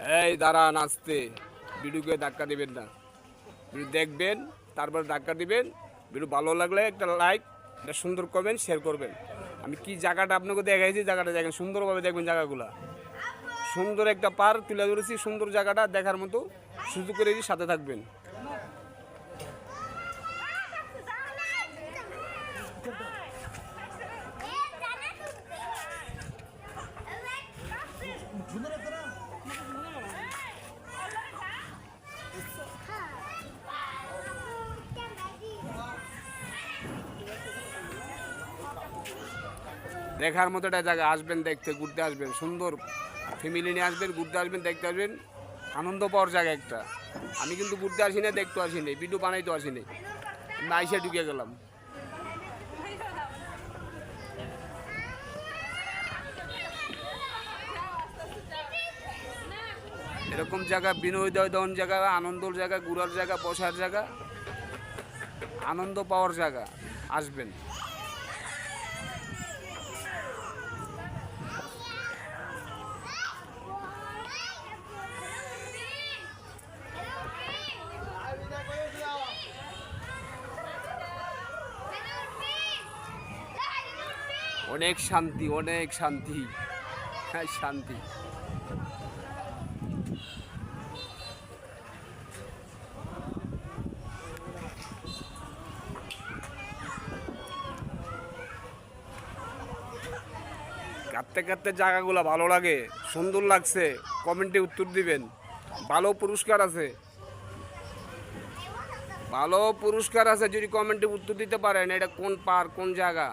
এই দাঁড়ান আসতে, ভিডিওকে ধাক্কা দিবেন না। ভিডিও দেখবেন, তারপর ধাক্কা দিবেন। ভিডিও ভালো লাগলে একটা লাইক, একটা সুন্দর কমেন্ট, শেয়ার করবেন। আমি কি জায়গাটা আপনাকে দেখাইছি, জায়গাটা দেখেন, সুন্দরভাবে দেখবেন জায়গাগুলা। সুন্দর একটা পার্ক তুলে ধরেছি, সুন্দর জায়গাটা দেখার মতো সুযোগ করে সাথে থাকবেন। দেখার মতো একটা জায়গা, আসবেন দেখতে, ঘুরতে আসবেন, সুন্দর ফ্যামিলি নিয়ে আসবেন, ঘুরতে আসবেন, দেখতে আসবেন, আনন্দ পাওয়ার জায়গা একটা। আমি কিন্তু ঘুরতে আসি না, দেখতে আসি নাই, ভিডিও বানাইতে আসি নাই, আমি আইসা ঢুকে গেলাম। এরকম জায়গা বিনোদন জায়গা, আনন্দর জায়গা, ঘুরার জায়গা, বসার জায়গা, আনন্দ পাওয়ার জায়গা, আসবেন। অনেক শান্তি, অনেক শান্তি, হ্যাঁ শান্তি। কাঁদতে কাঁদতে জায়গাগুলো ভালো লাগে, সুন্দর লাগছে, কমেন্টে উত্তর দিবেন। ভালো পুরস্কার আছে, ভালো পুরস্কার আছে যদি কমেন্টে উত্তর দিতে পারেন এটা কোন পার্ক, কোন জায়গা।